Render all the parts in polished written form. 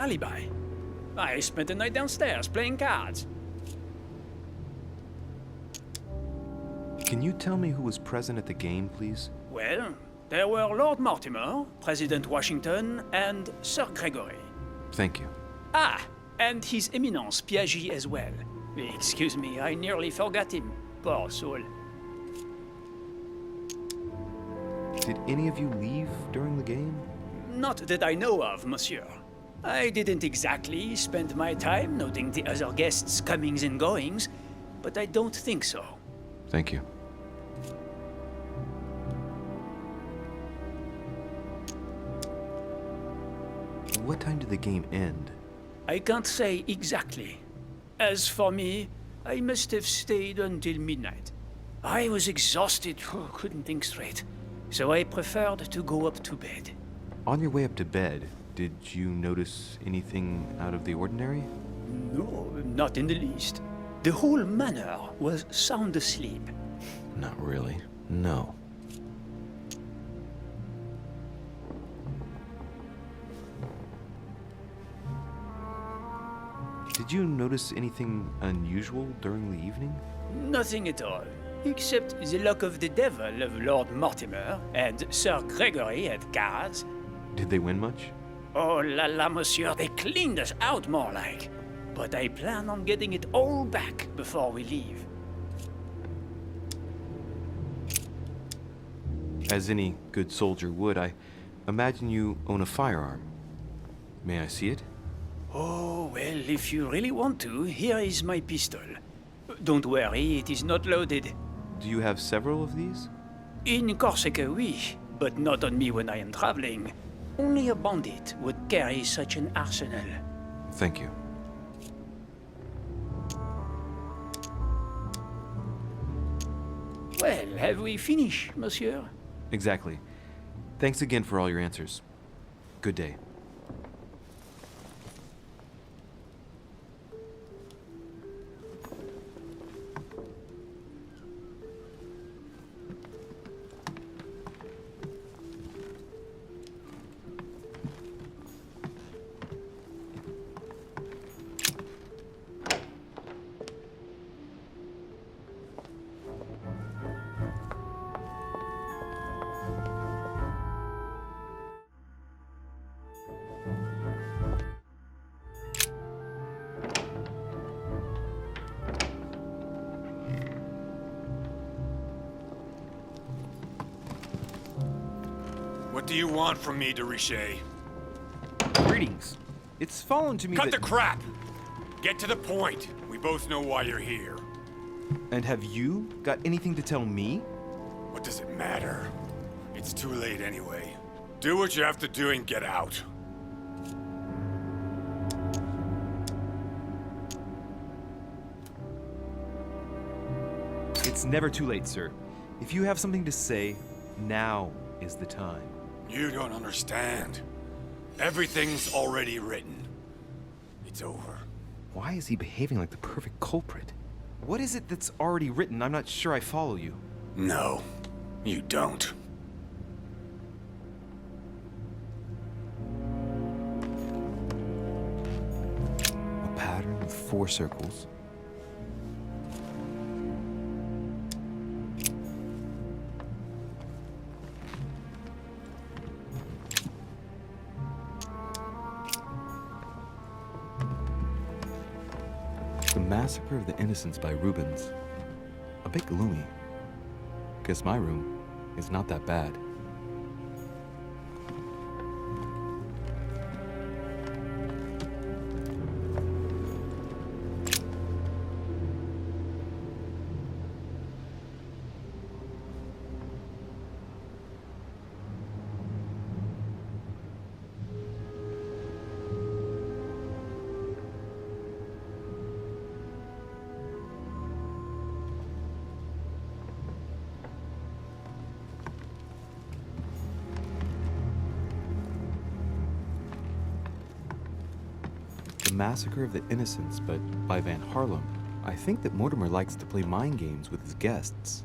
alibi. I spent the night downstairs playing cards. Can you tell me who was present at the game, please? Well, there were Lord Mortimer, President Washington, and Sir Gregory. Thank you. Ah, and His Eminence Piaggi as well. Excuse me, I nearly forgot him. Poor soul. Did any of you leave during the game? Not that I know of, monsieur. I didn't exactly spend my time noting the other guests' comings and goings, but I don't think so. Thank you. What time did the game end? I can't say exactly. As for me, I must have stayed until midnight. I was exhausted, couldn't think straight, so I preferred to go up to bed. On your way up to bed, did you notice anything out of the ordinary? No, not in the least. The whole manor was sound asleep. Not really. No. Did you notice anything unusual during the evening? Nothing at all, except the luck of the devil of Lord Mortimer and Sir Gregory at cards. Did they win much? Oh la la, monsieur, they cleaned us out more like. But I plan on getting it all back before we leave. As any good soldier would, I imagine you own a firearm. May I see it? Oh, well, if you really want to, here is my pistol. Don't worry, it is not loaded. Do you have several of these? In Corsica, oui, but not on me when I am traveling. Only a bandit would carry such an arsenal. Thank you. Well, have we finished, monsieur? Exactly. Thanks again for all your answers. Good day. What do you want from me, de Richet? Greetings. It's fallen to me Cut that... the crap! Get to the point. We both know why you're here. And have you got anything to tell me? What does it matter? It's too late anyway. Do what you have to do and get out. It's never too late, sir. If you have something to say, now is the time. You don't understand. Everything's already written. It's over. Why is he behaving like the perfect culprit? What is it that's already written? I'm not sure I follow you. No, you don't. A pattern with 4 circles. The Massacre of the Innocents by Rubens. A bit gloomy. Guess my room is not that bad. The Massacre of the Innocents, but by Van Harlem. I think that Mortimer likes to play mind games with his guests.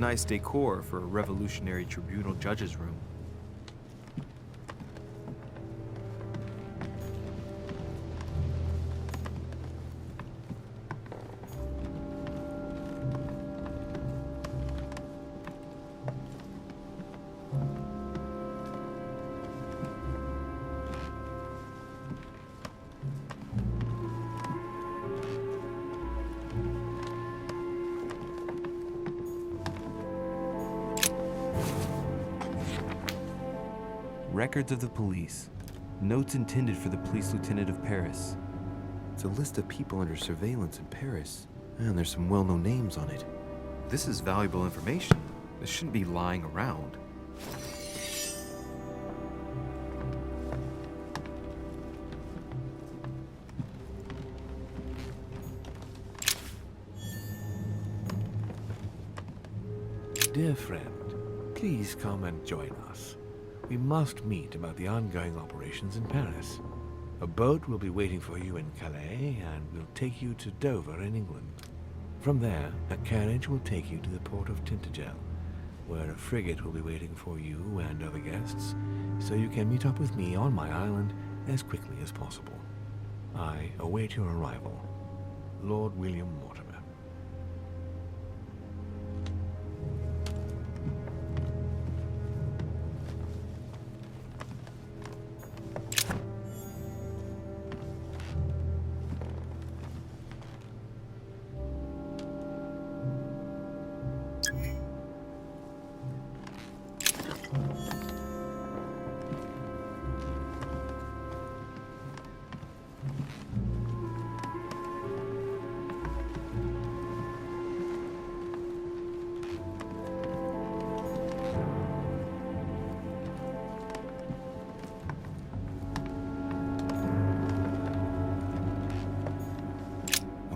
nice decor for a revolutionary tribunal judge's room. Records of the police. Notes intended for the police lieutenant of Paris. It's a list of people under surveillance in Paris. And there's some well-known names on it. This is valuable information. This shouldn't be lying around. Dear friend, please come and join us. We must meet about the ongoing operations in Paris. A boat will be waiting for you in Calais and will take you to Dover in England. From there, a carriage will take you to the port of Tintagel, where a frigate will be waiting for you and other guests, so you can meet up with me on my island as quickly as possible. I await your arrival. Lord William Mortimer.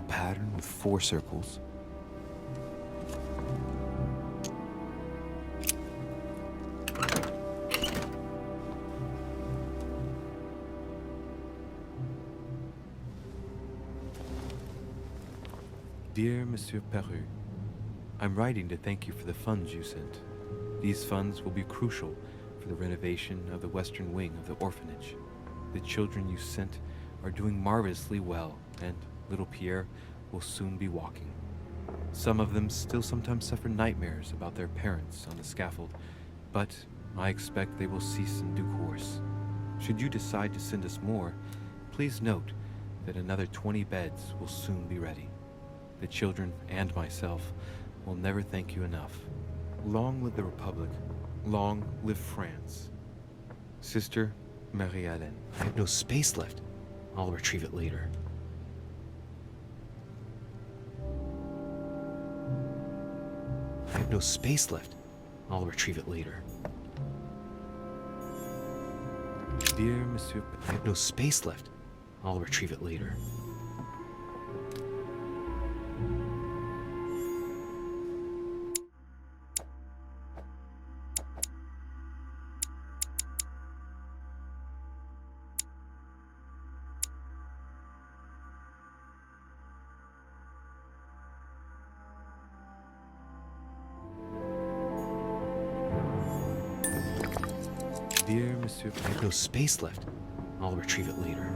Pattern with 4 circles. Dear Monsieur Peru, I'm writing to thank you for the funds you sent. These funds will be crucial for the renovation of the western wing of the orphanage. The children you sent are doing marvelously well, and little Pierre will soon be walking. Some of them still sometimes suffer nightmares about their parents on the scaffold, but I expect they will cease in due course. Should you decide to send us more, please note that another 20 beds will soon be ready. The children and myself will never thank you enough. Long live the Republic. Long live France. Sister Marie-Hélène. I have no space left. I'll retrieve it later. I have no space left. I'll retrieve it later. Dear Monsieur, I have no space left. I'll retrieve it later. Dear Monsieur, I have no space left. I'll retrieve it later.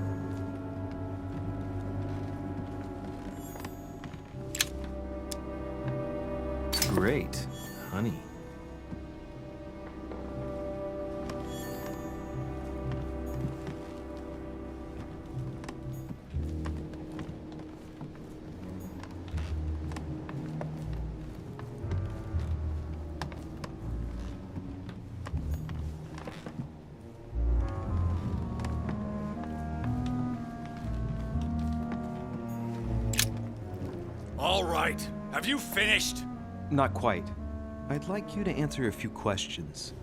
Great, honey. All right. Have you finished? Not quite. I'd like you to answer a few questions.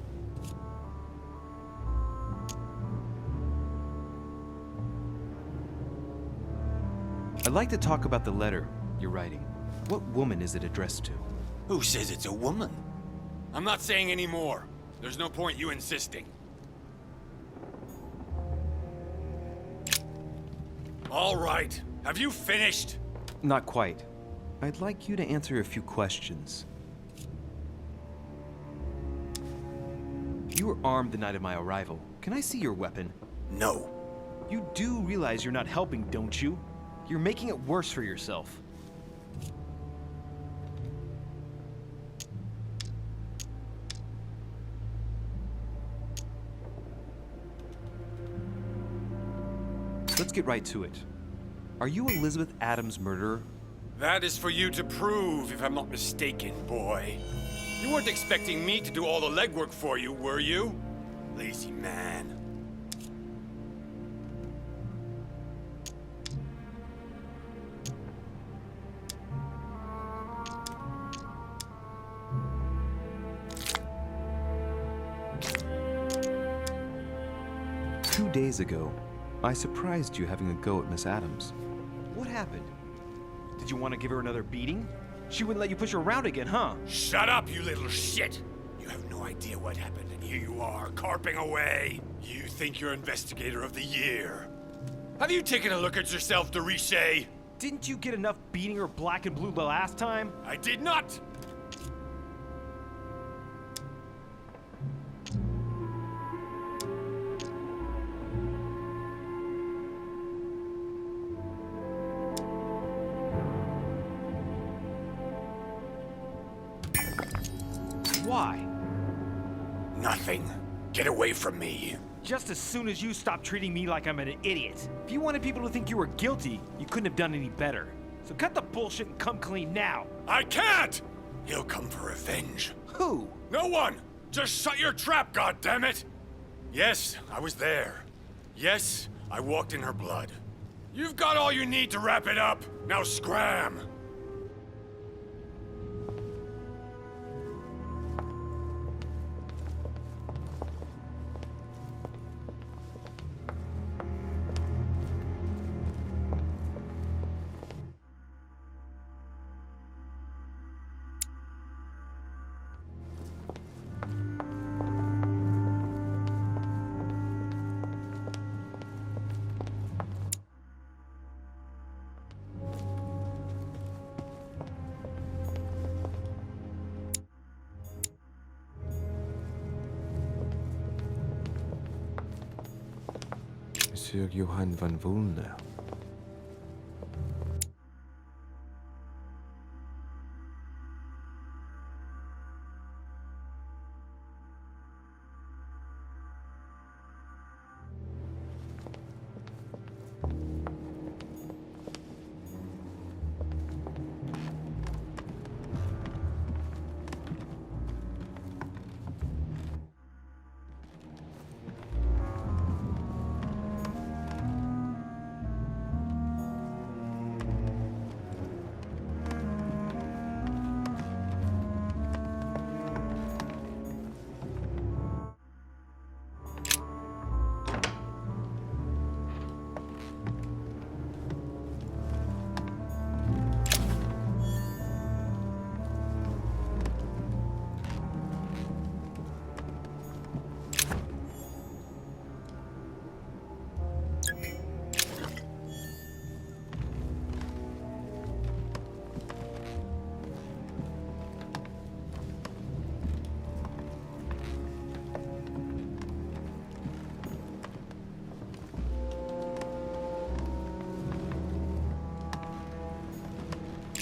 I'd like to talk about the letter you're writing. What woman is it addressed to? Who says it's a woman? I'm not saying any more. There's no point you insisting. All right. Have you finished? Not quite. I'd like you to answer a few questions. You were armed the night of my arrival. Can I see your weapon? No. You do realize you're not helping, don't you? You're making it worse for yourself. Let's get right to it. Are you Elizabeth Adams' murderer? That is for you to prove, if I'm not mistaken, boy. You weren't expecting me to do all the legwork for you, were you? Lazy man. Two days ago, I surprised you having a go at Miss Adams. What happened? Did you want to give her another beating? She wouldn't let you push her around again, huh? Shut up, you little shit! You have no idea what happened, and here you are, carping away. You think you're Investigator of the Year. Have you taken a look at yourself, Deriche? Didn't you get enough beating her black and blue the last time? I did not! Why? Nothing. Get away from me. Just as soon as you stop treating me like I'm an idiot. If you wanted people to think you were guilty, you couldn't have done any better. So cut the bullshit and come clean now. I can't! He'll come for revenge. Who? No one! Just shut your trap, goddammit! Yes, I was there. Yes, I walked in her blood. You've got all you need to wrap it up. Now scram! Monsieur Johann van Vulner.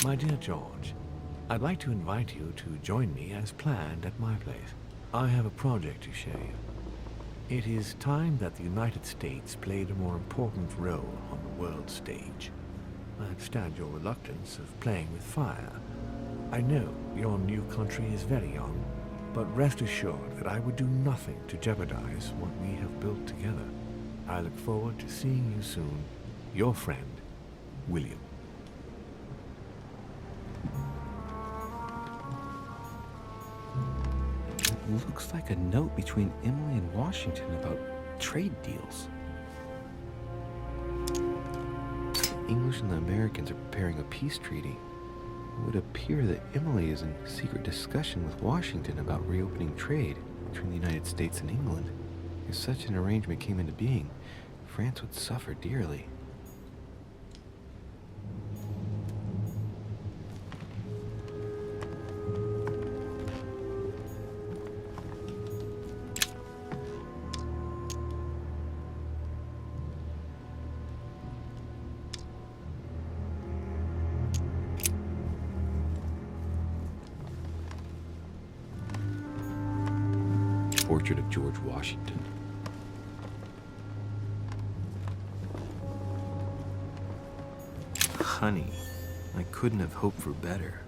My dear George, I'd like to invite you to join me as planned at my place. I have a project to show you. It is time that the United States played a more important role on the world stage. I understand your reluctance of playing with fire. I know your new country is very young, but rest assured that I would do nothing to jeopardize what we have built together. I look forward to seeing you soon. Your friend, William. Looks like a note between Emily and Washington about trade deals. The English and the Americans are preparing a peace treaty. It would appear that Emily is in secret discussion with Washington about reopening trade between the United States and England. If such an arrangement came into being, France would suffer dearly. portrait of George Washington. Honey, I couldn't have hoped for better.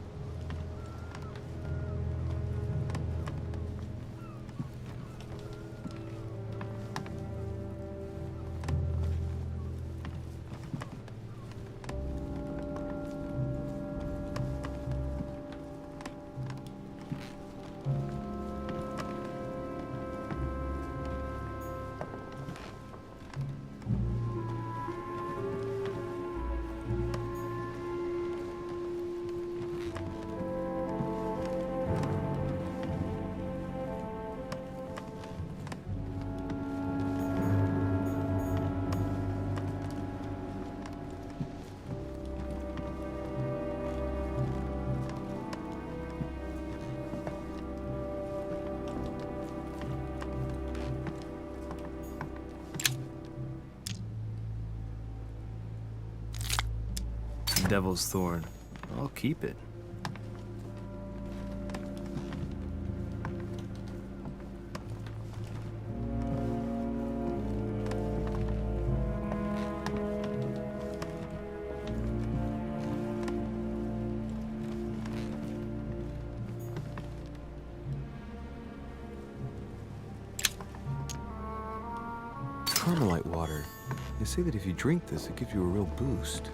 Devil's Thorn. I'll keep it. Carmelite water. They say that if you drink this, it gives you a real boost.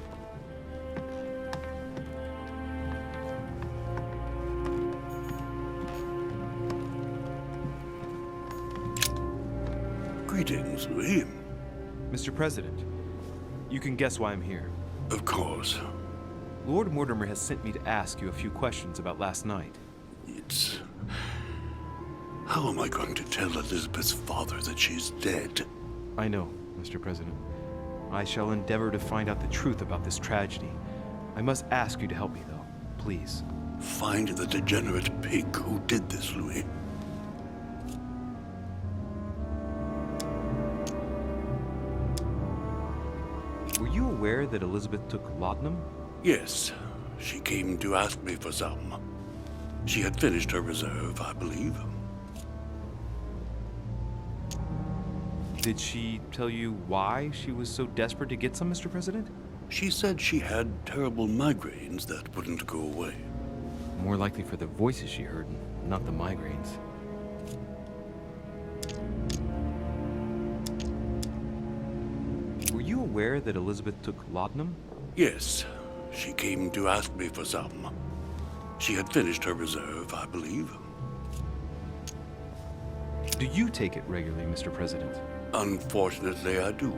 Greetings, Louis. Mr. President, you can guess why I'm here. Of course. Lord Mortimer has sent me to ask you a few questions about last night. It's... How am I going to tell Elizabeth's father that she's dead? I know, Mr. President. I shall endeavor to find out the truth about this tragedy. I must ask you to help me, though. Please. Find the degenerate pig who did this, Louis. Were you aware that Elizabeth took laudanum? Yes, she came to ask me for some. She had finished her reserve, I believe. Did she tell you why she was so desperate to get some, Mr. President? She said she had terrible migraines that wouldn't go away. More likely for the voices she heard, not the migraines. Were you aware that Elizabeth took laudanum? Yes, she came to ask me for some. She had finished her reserve, I believe. Do you take it regularly, Mr. President? Unfortunately, I do,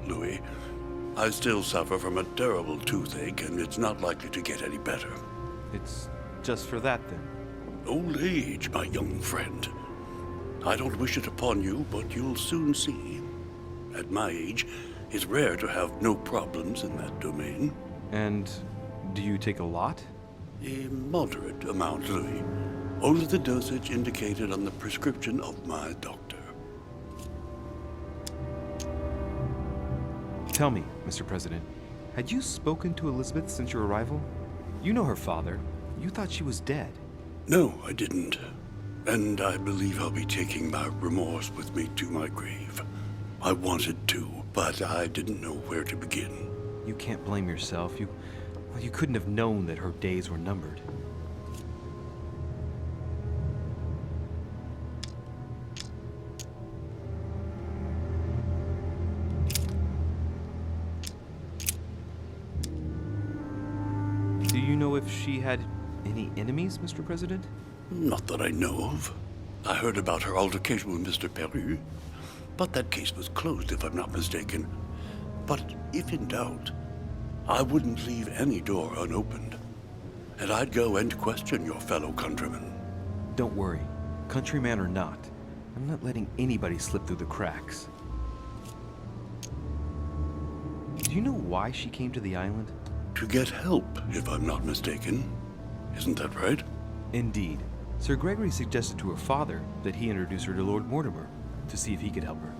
Louis. I still suffer from a terrible toothache, and it's not likely to get any better. It's just for that, then. Old age, my young friend. I don't wish it upon you, but you'll soon see. At my age, it's rare to have no problems in that domain. And do you take a lot? A moderate amount, Louis. Only the dosage indicated on the prescription of my doctor. Tell me, Mr. President, had you spoken to Elizabeth since your arrival? You know her father. You thought she was dead. No, I didn't. And I believe I'll be taking my remorse with me to my grave. I wanted to, but I didn't know where to begin. You can't blame yourself. You couldn't have known that her days were numbered. Do you know if she had any enemies, Mr. President? Not that I know of. I heard about her altercation with Mr. Peru, but that case was closed, if I'm not mistaken. But if in doubt, I wouldn't leave any door unopened. And I'd go and question your fellow countrymen. Don't worry. Countryman or not, I'm not letting anybody slip through the cracks. Do you know why she came to the island? To get help, if I'm not mistaken. Isn't that right? Indeed. Sir Gregory suggested to her father that he introduce her to Lord Mortimer to see if he could help her.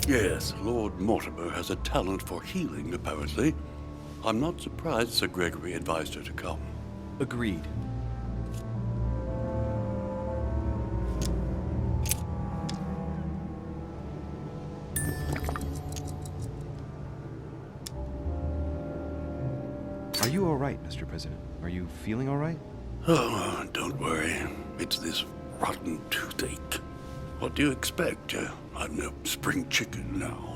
Yes, Lord Mortimer has a talent for healing, apparently. I'm not surprised Sir Gregory advised her to come. Agreed. Are you all right, Mr. President? Are you feeling all right? Oh, don't worry. It's this rotten toothache. What do you expect? I'm no spring chicken now.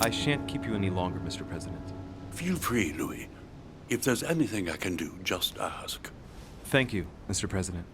I shan't keep you any longer, Mr. President. Feel free, Louis. If there's anything I can do, just ask. Thank you, Mr. President.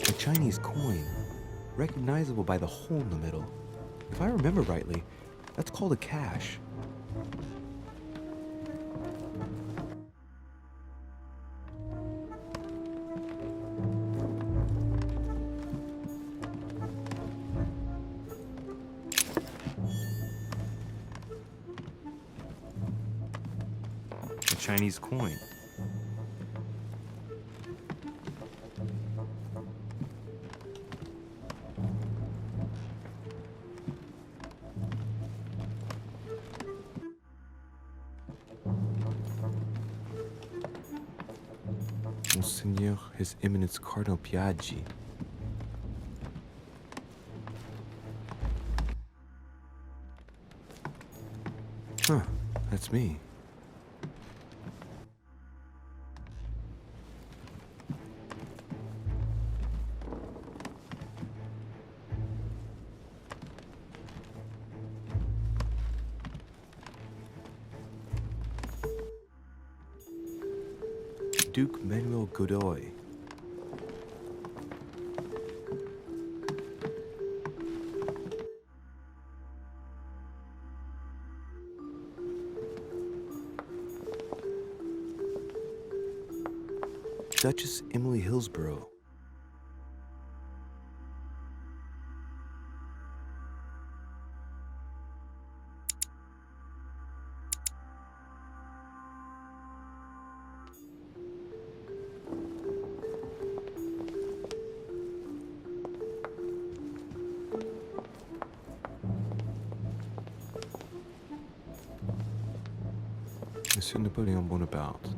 A Chinese coin, recognizable by the hole in the middle. If I remember rightly, that's called a cash. A Chinese coin. Monseigneur, His Eminence Cardinal Piaggi. Huh, that's me. Duke Manuel Godoy. Duchess Emily Hillsborough. Monsieur Napoleon Bonaparte.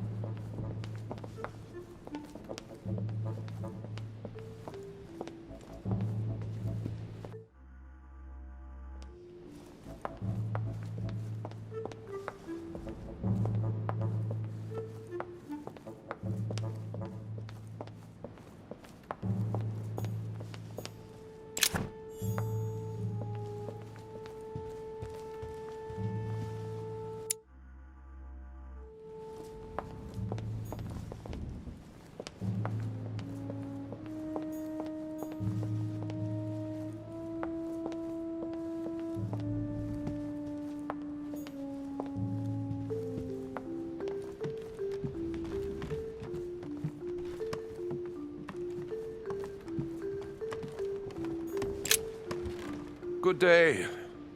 Good day,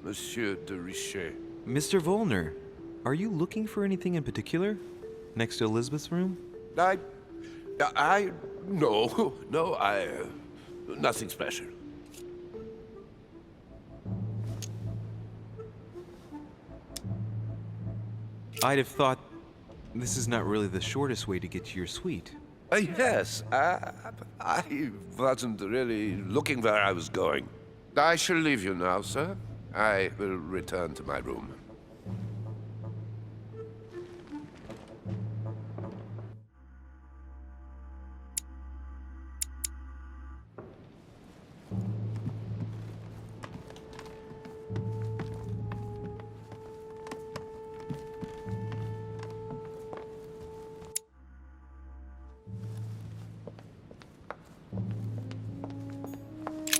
Monsieur de Richet. Mr. Volner, are you looking for anything in particular? Next to Elizabeth's room? No, nothing special. I'd have thought this is not really the shortest way to get to your suite. Yes, I wasn't really looking where I was going. I shall leave you now, sir. I will return to my room.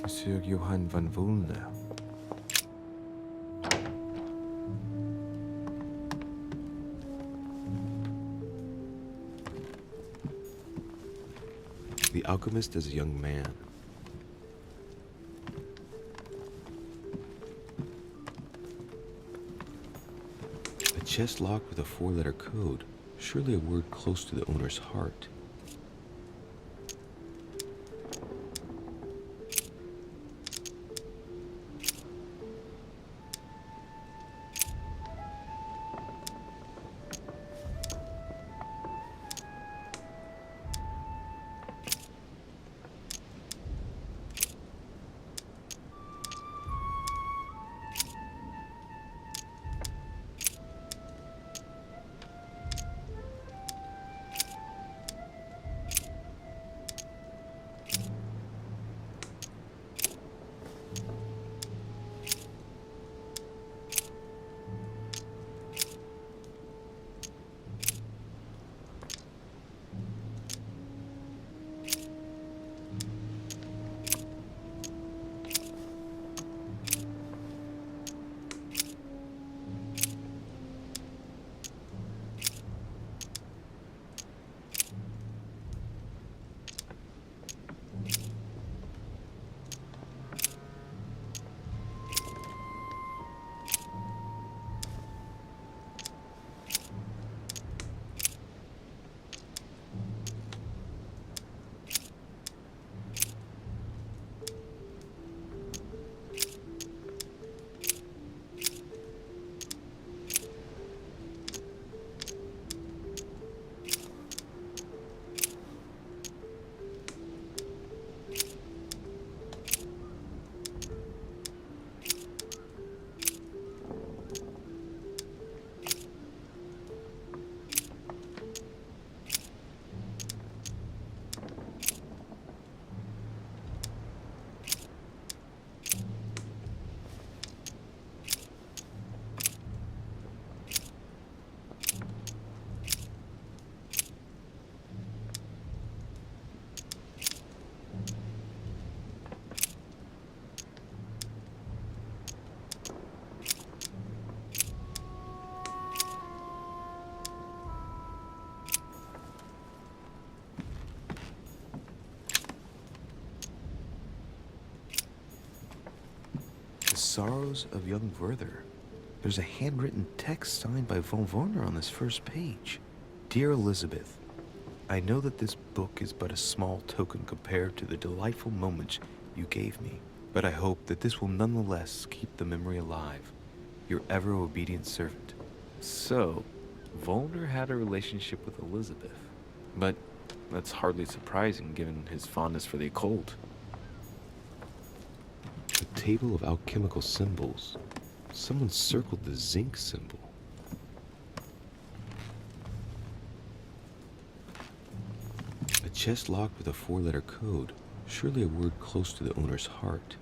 Monsieur Johann von Wulner. The alchemist as a young man. A chest locked with a 4-letter code. Surely a word close to the owner's heart. The Sorrows of Young Werther. There's a handwritten text signed by von Werner on this first page. Dear Elizabeth, I know that this book is but a small token compared to the delightful moments you gave me, but I hope that this will nonetheless keep the memory alive. Your ever-obedient servant. So, Werner had a relationship with Elizabeth. But that's hardly surprising given his fondness for the occult. A table of alchemical symbols. Someone circled the zinc symbol. A chest locked with a 4-letter code. Surely a word close to the owner's heart.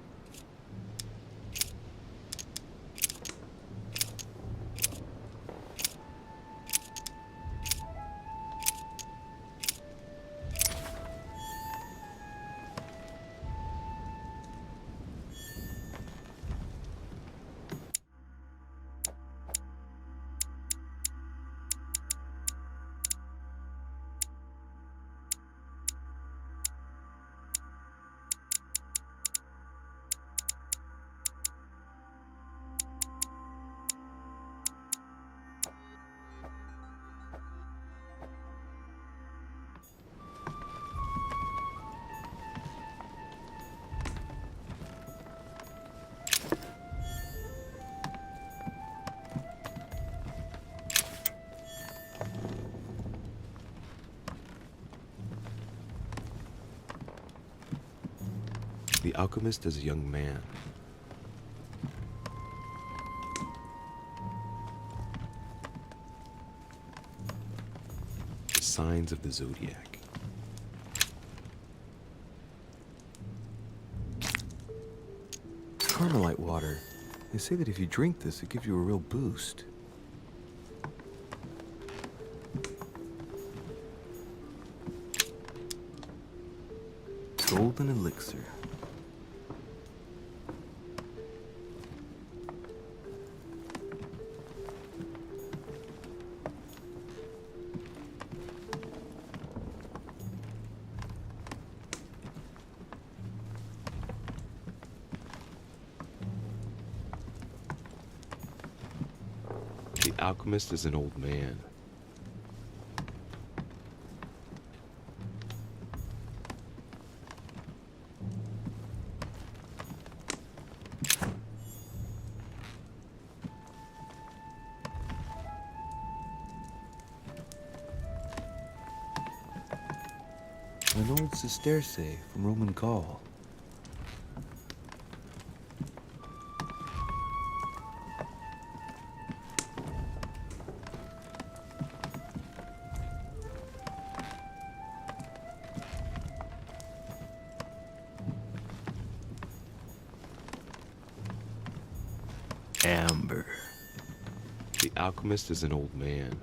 The alchemist as a young man. The signs of the zodiac. Carmelite water. They say that if you drink this, it gives you a real boost. Golden elixir. alchemist is an old man. An old sesterce from Roman Gaul. Amber. The alchemist is an old man.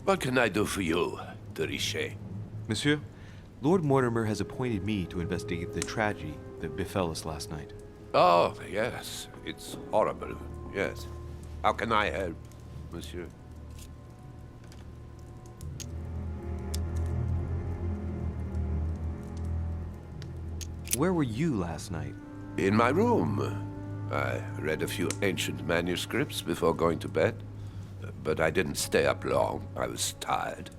What can I do for you, de Richet? Monsieur, Lord Mortimer has appointed me to investigate the tragedy that befell us last night. Oh, yes. It's horrible. Yes. How can I help, monsieur? Where were you last night? In my room. I read a few ancient manuscripts before going to bed. But I didn't stay up long. I was tired.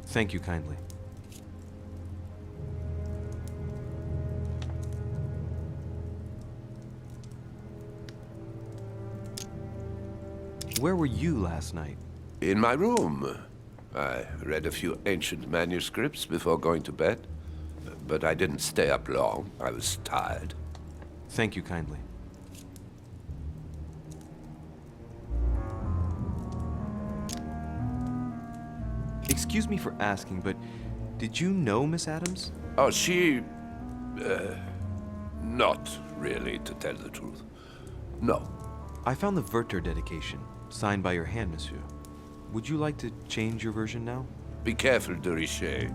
Thank you kindly. Where were you last night? In my room. I read a few ancient manuscripts before going to bed. But I didn't stay up long. I was tired. Thank you kindly. Excuse me for asking, but did you know Miss Adams? Oh, she... not really, to tell the truth. No. I found the Werther dedication, signed by your hand, monsieur. Would you like to change your version now? Be careful, de Richet.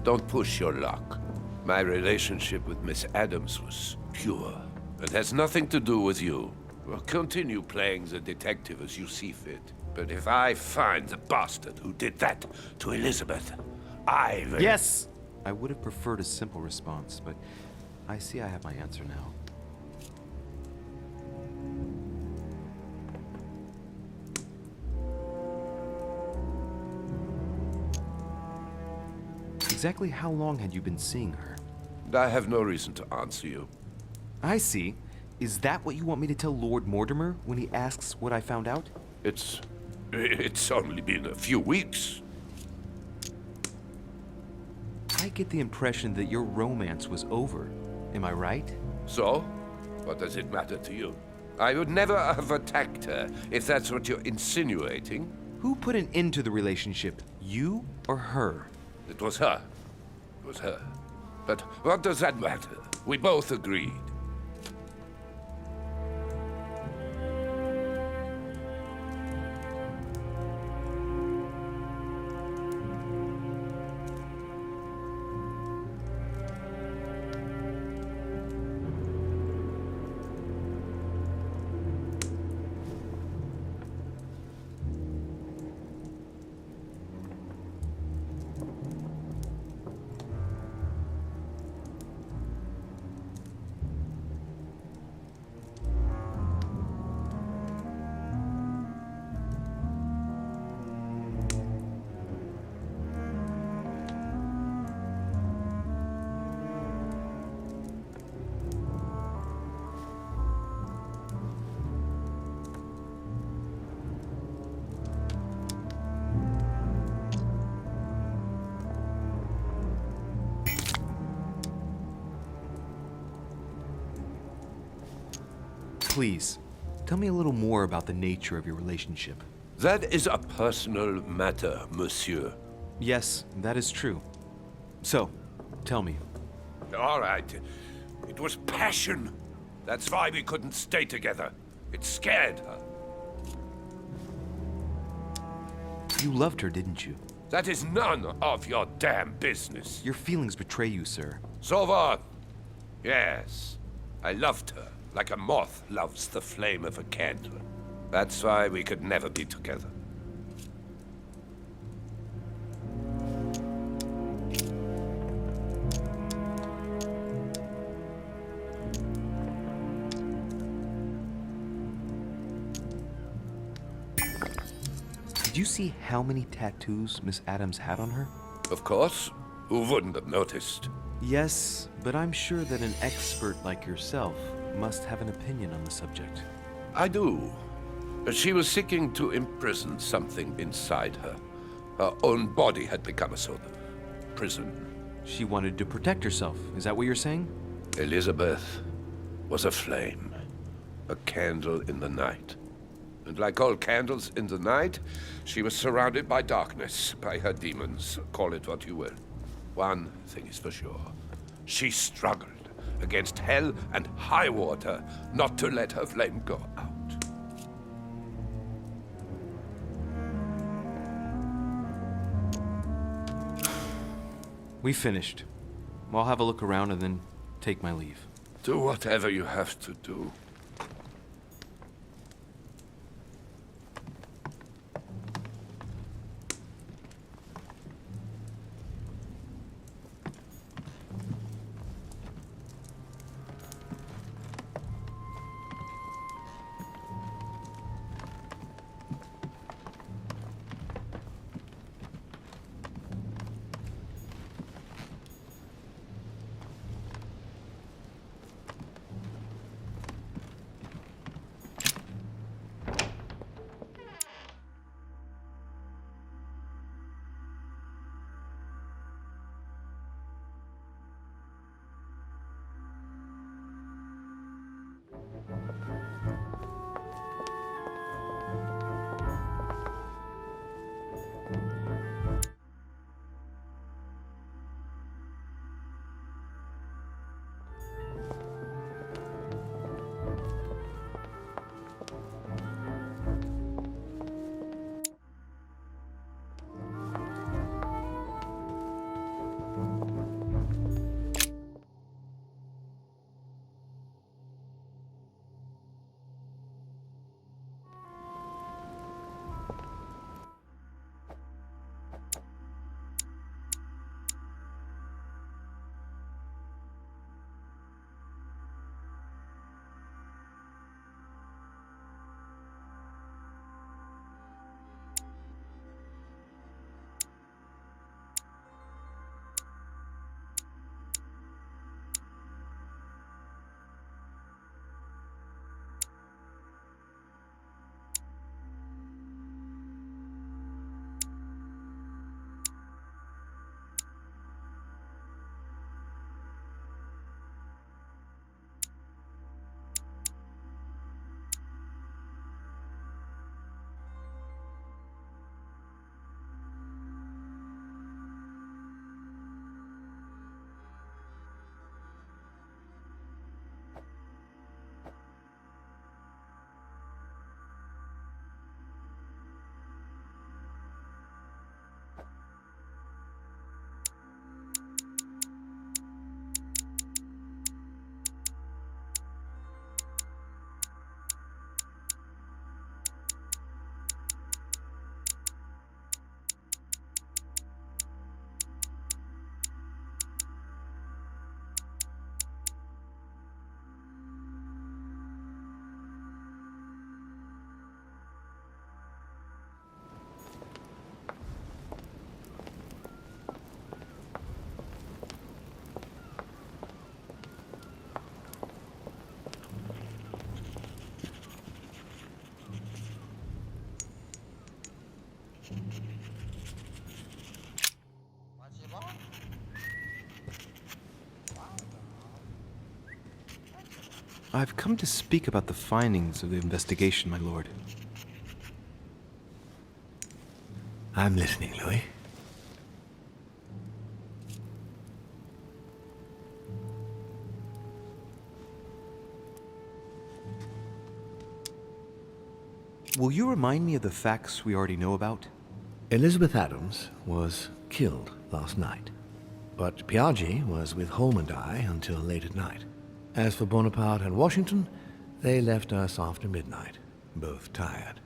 Don't push your luck. My relationship with Miss Adams was pure. It has nothing to do with you. Well, continue playing the detective as you see fit. But if I find the bastard who did that to Elizabeth, I will... Yes! I would have preferred a simple response, but I see I have my answer now. Exactly how long had you been seeing her? I have no reason to answer you. I see. Is that what you want me to tell Lord Mortimer when he asks what I found out? It's only been a few weeks. I get the impression that your romance was over. Am I right? So? What does it matter to you? I would never have attacked her, if that's what you're insinuating. Who put an end to the relationship? You or her? It was her. It was her. But what does that matter? We both agreed. Please, tell me a little more about the nature of your relationship. That is a personal matter, monsieur. Yes, that is true. So, tell me. All right. It was passion. That's why we couldn't stay together. It scared her. You loved her, didn't you? That is none of your damn business. Your feelings betray you, sir. So what? Yes. I loved her, like a moth loves the flame of a candle. That's why we could never be together. Did you see how many tattoos Miss Adams had on her? Of course. Who wouldn't have noticed? Yes, but I'm sure that an expert like yourself must have an opinion on the subject. I do. She was seeking to imprison something inside her. Her own body had become a sort of prison. She wanted to protect herself, is that what you're saying? Elizabeth was a flame, a candle in the night. And like all candles in the night, she was surrounded by darkness, by her demons, call it what you will. One thing is for sure. She struggled against hell and high water not to let her flame go out. We finished. I'll have a look around and then take my leave. Do whatever you have to do. I've come to speak about the findings of the investigation, my lord. I'm listening, Louis. Will you remind me of the facts we already know about? Elizabeth Adams was killed last night, but Piaggi was with Holm and I until late at night. As for Bonaparte and Washington, they left us after midnight, both tired.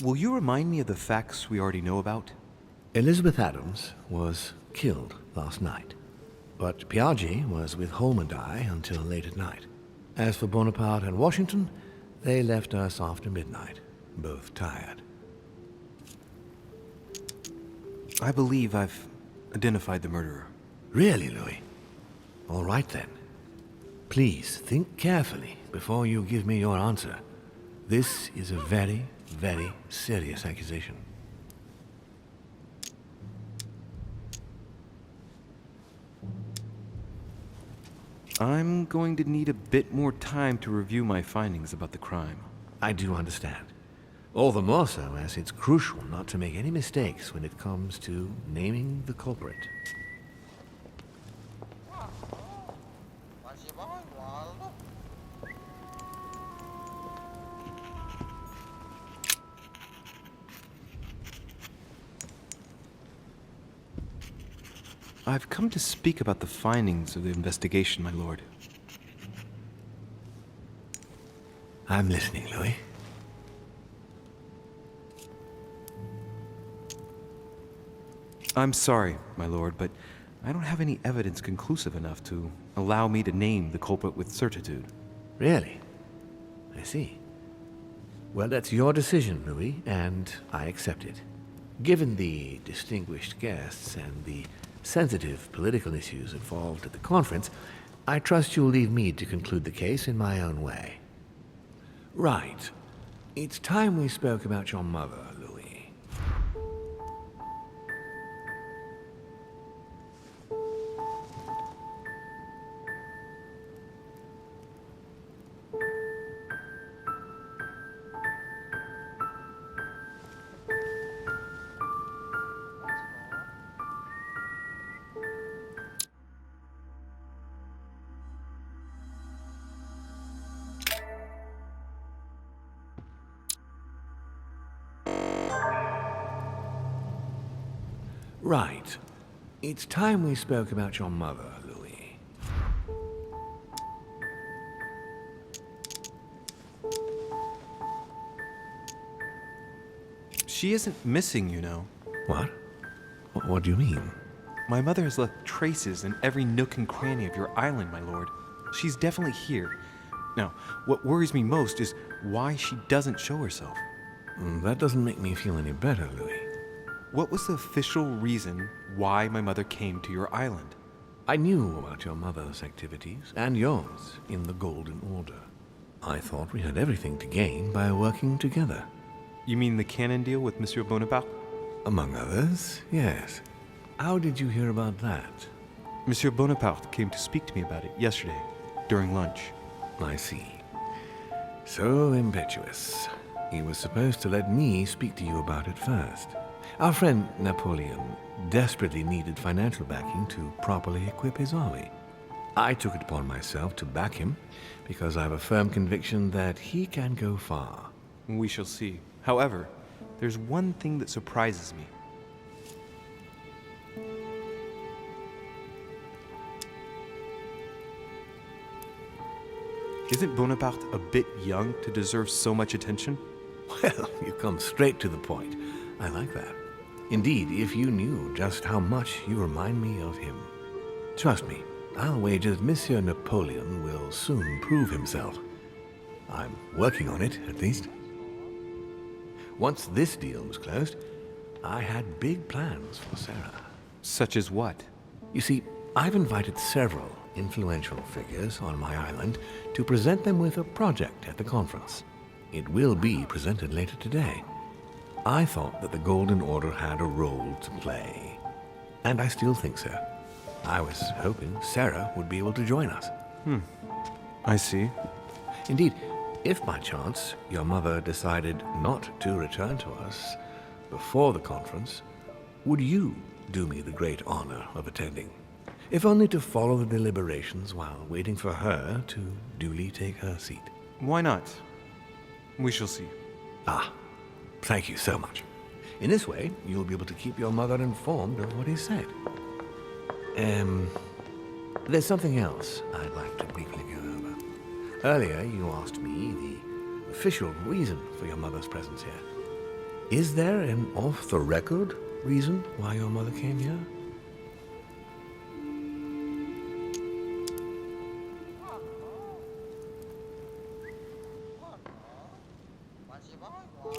Will you remind me of the facts we already know about? Elizabeth Adams was killed last night, but Piaggi was with Holm and I until late at night. As for Bonaparte and Washington, they left us after midnight, both tired. I believe I've identified the murderer. Really, Louis? All right then. Please think carefully before you give me your answer. This is a very, very serious accusation. I'm going to need a bit more time to review my findings about the crime. I do understand. All the more so as it's crucial not to make any mistakes when it comes to naming the culprit. I've come to speak about the findings of the investigation, my lord. I'm listening, Louis. I'm sorry, my lord, but I don't have any evidence conclusive enough to allow me to name the culprit with certitude. Really? I see. Well, that's your decision, Louis, and I accept it. Given the distinguished guests and the sensitive political issues involved at the conference, I trust you'll leave me to conclude the case in my own way. Right. It's time we spoke about your mother, Louis. Right. It's time we spoke about your mother, Louis. She isn't missing, you know. What? What do you mean? My mother has left traces in every nook and cranny of your island, my lord. She's definitely here. Now, what worries me most is why she doesn't show herself. That doesn't make me feel any better, Louis. What was the official reason why my mother came to your island? I knew about your mother's activities, and yours, in the Golden Order. I thought we had everything to gain by working together. You mean the cannon deal with Monsieur Bonaparte? Among others, yes. How did you hear about that? Monsieur Bonaparte came to speak to me about it yesterday, during lunch. I see. So impetuous. He was supposed to let me speak to you about it first. Our friend Napoleon desperately needed financial backing to properly equip his army. I took it upon myself to back him because I have a firm conviction that he can go far. We shall see. However, there's one thing that surprises me. Isn't Bonaparte a bit young to deserve so much attention? Well, you come straight to the point. I like that. Indeed, if you knew just how much you remind me of him. Trust me, I'll wager that Monsieur Napoleon will soon prove himself. I'm working on it, at least. Once this deal was closed, I had big plans for Sarah. Such as what? You see, I've invited several influential figures on my island to present them with a project at the conference. It will be presented later today. I thought that the Golden Order had a role to play. And I still think so. I was hoping Sarah would be able to join us. I see. Indeed, if by chance your mother decided not to return to us before the conference, would you do me the great honor of attending? If only to follow the deliberations while waiting for her to duly take her seat. Why not? We shall see. Ah, thank you so much. In this way, you'll be able to keep your mother informed of what is said. There's something else I'd like to briefly go over. Earlier, you asked me the official reason for your mother's presence here. Is there an off-the-record reason why your mother came here?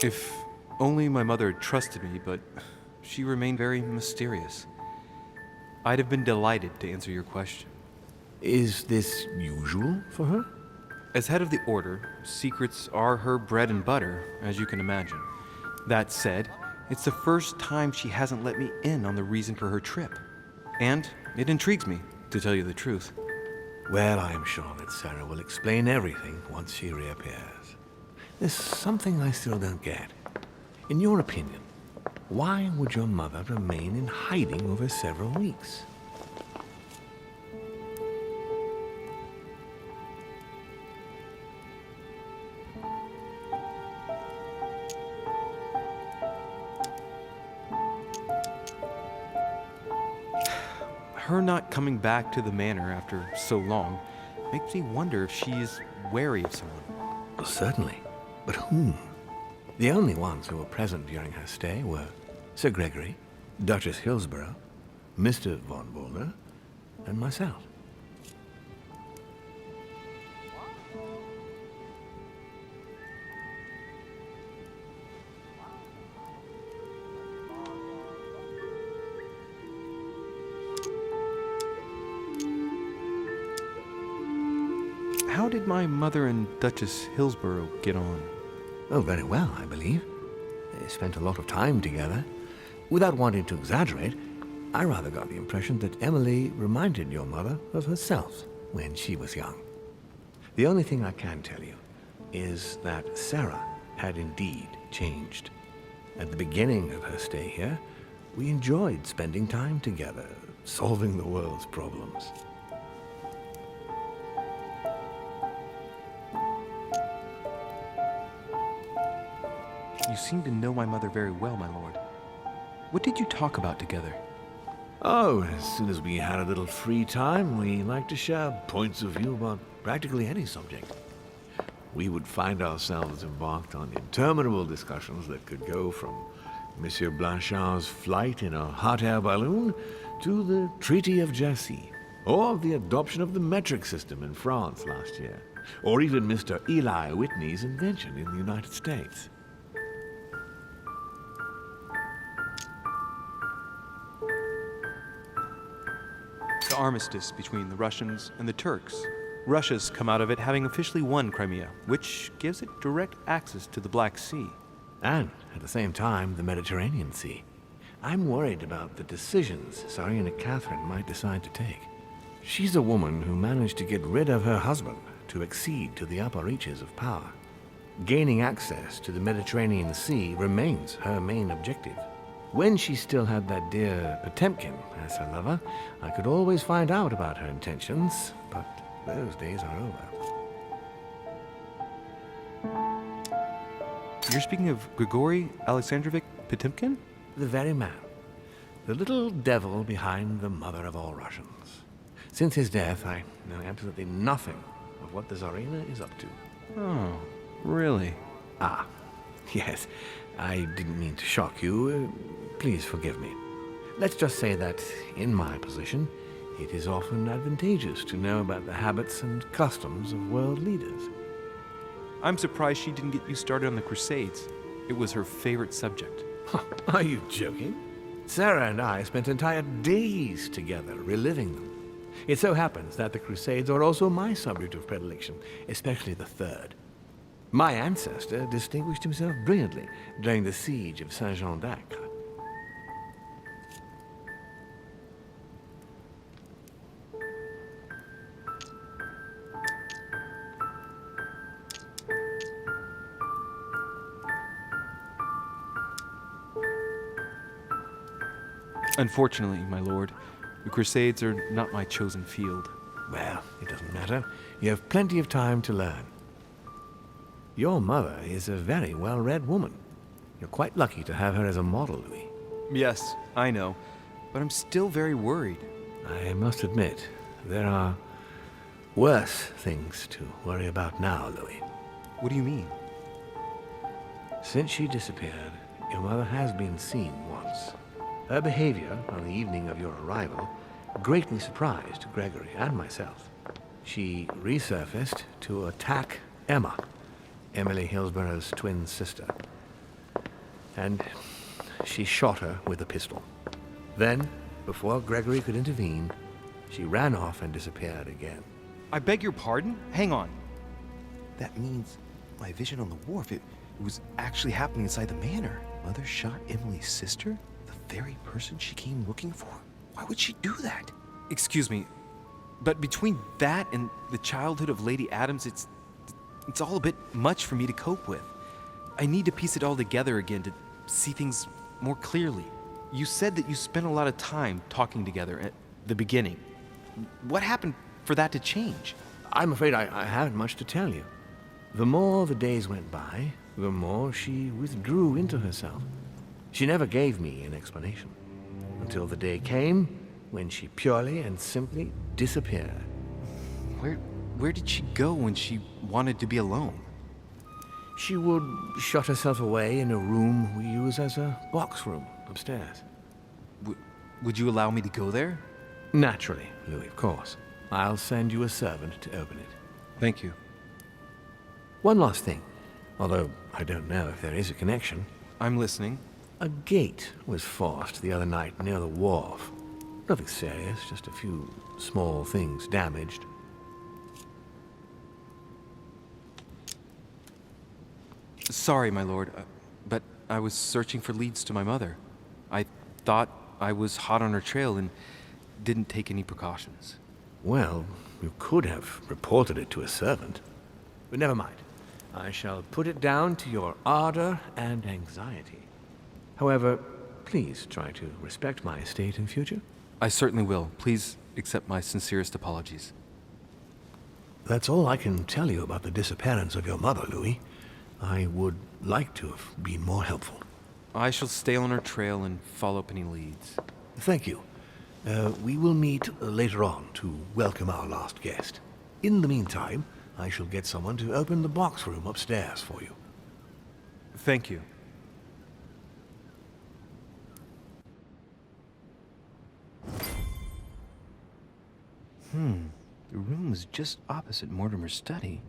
If only my mother had trusted me, but she remained very mysterious. I'd have been delighted to answer your question. Is this usual for her? As head of the Order, secrets are her bread and butter, as you can imagine. That said, it's the first time she hasn't let me in on the reason for her trip. And it intrigues me, to tell you the truth. Well, I am sure that Sarah will explain everything once she reappears. There's something I still don't get. In your opinion, why would your mother remain in hiding over several weeks? Her not coming back to the manor after so long makes me wonder if she is wary of someone. Well, certainly. But whom? The only ones who were present during her stay were Sir Gregory, Duchess Hillsborough, Mr. von Boulder, and myself. How did my mother and Duchess Hillsborough get on? Oh, very well, I believe. They spent a lot of time together. Without wanting to exaggerate, I rather got the impression that Emily reminded your mother of herself when she was young. The only thing I can tell you is that Sarah had indeed changed. At the beginning of her stay here, we enjoyed spending time together, solving the world's problems. You seem to know my mother very well, my lord. What did you talk about together? Oh, as soon as we had a little free time, we liked to share points of view about practically any subject. We would find ourselves embarked on interminable discussions that could go from Monsieur Blanchard's flight in a hot air balloon to the Treaty of Jassy, or the adoption of the metric system in France last year, or even Mr. Eli Whitney's invention in the United States. The armistice between the Russians and the Turks. Russia's come out of it having officially won Crimea, which gives it direct access to the Black Sea. And, at the same time, the Mediterranean Sea. I'm worried about the decisions Tsarina Catherine might decide to take. She's a woman who managed to get rid of her husband to accede to the upper reaches of power. Gaining access to the Mediterranean Sea remains her main objective. When she still had that dear Potemkin as her lover, I could always find out about her intentions, but those days are over. You're speaking of Grigory Alexandrovich Potemkin? The very man. The little devil behind the mother of all Russians. Since his death, I know absolutely nothing of what the Tsarina is up to. Oh, really? Ah, yes. I didn't mean to shock you. Please forgive me. Let's just say that, in my position, it is often advantageous to know about the habits and customs of world leaders. I'm surprised she didn't get you started on the Crusades. It was her favorite subject. Are you joking? Sarah and I spent entire days together reliving them. It so happens that the Crusades are also my subject of predilection, especially the third. My ancestor distinguished himself brilliantly during the siege of Saint-Jean d'Acre. Unfortunately, my lord, the Crusades are not my chosen field. Well, it doesn't matter. You have plenty of time to learn. Your mother is a very well-read woman. You're quite lucky to have her as a model, Louis. Yes, I know, but I'm still very worried. I must admit, there are worse things to worry about now, Louis. What do you mean? Since she disappeared, your mother has been seen once. Her behavior on the evening of your arrival greatly surprised Gregory and myself. She resurfaced to attack Emma, Emily Hillsborough's twin sister. And she shot her with a pistol. Then, before Gregory could intervene, she ran off and disappeared again. I beg your pardon? Hang on. That means my vision on the wharf, it was actually happening inside the manor. Mother shot Emily's sister? The very person she came looking for? Why would she do that? Excuse me, but between that and the childhood of Lady Adams, it's all a bit much for me to cope with. I need to piece it all together again to see things more clearly. You said that you spent a lot of time talking together at the beginning. What happened for that to change? I'm afraid I haven't much to tell you. The more the days went by, the more she withdrew into herself. She never gave me an explanation, until the day came when she purely and simply disappeared. Where did she go when she wanted to be alone? She would shut herself away in a room we use as a box room upstairs. Would you allow me to go there? Naturally, Louis, of course. I'll send you a servant to open it. Thank you. One last thing, although I don't know if there is a connection. I'm listening. A gate was forced the other night near the wharf. Nothing serious, just a few small things damaged. Sorry, my lord, but I was searching for leads to my mother. I thought I was hot on her trail and didn't take any precautions. Well, you could have reported it to a servant. But never mind. I shall put it down to your ardor and anxiety. However, please try to respect my estate in future. I certainly will. Please accept my sincerest apologies. That's all I can tell you about the disappearance of your mother, Louis. I would like to have been more helpful. I shall stay on her trail and follow up any leads. Thank you. We will meet later on to welcome our last guest. In the meantime, I shall get someone to open the box room upstairs for you. Thank you. The room is just opposite Mortimer's study.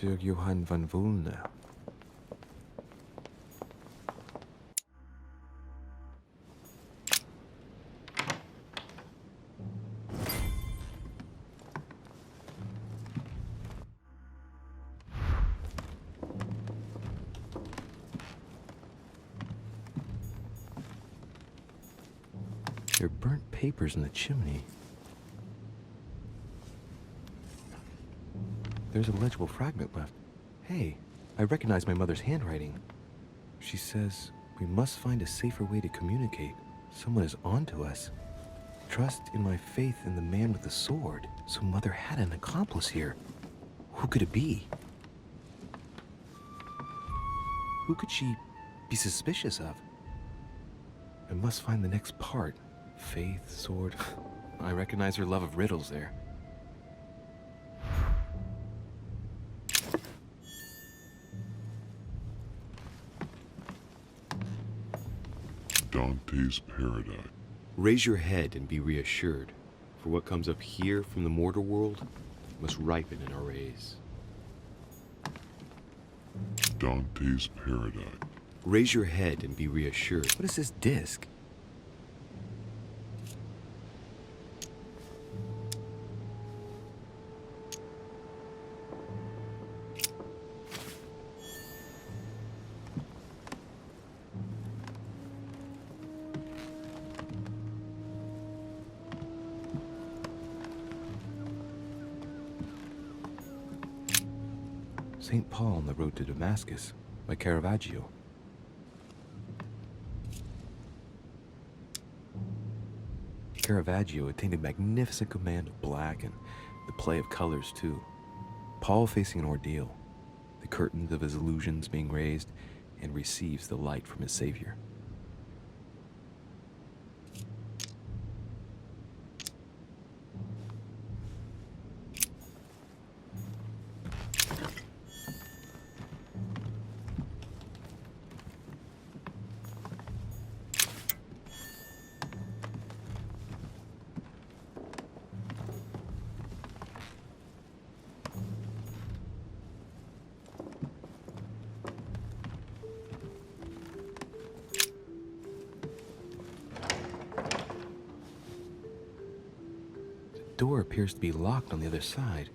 Monsieur Johann von Wulner. There are burnt papers in the chimney. There's a legible fragment left. Hey, I recognize my mother's handwriting. She says, we must find a safer way to communicate. Someone is onto us. Trust in my faith in the man with the sword. So Mother had an accomplice here. Who could it be? Who could she be suspicious of? I must find the next part. Faith, sword. I recognize her love of riddles there. Dante's Paradise. Raise your head and be reassured, for what comes up here from the mortar world must ripen in our rays. Dante's Paradise. Raise your head and be reassured. What is this disc? St. Paul on the road to Damascus by Caravaggio. Caravaggio attained a magnificent command of black and the play of colors too. Paul facing an ordeal, the curtains of his illusions being raised, and receives the light from his Savior. The door appears to be locked on the other side.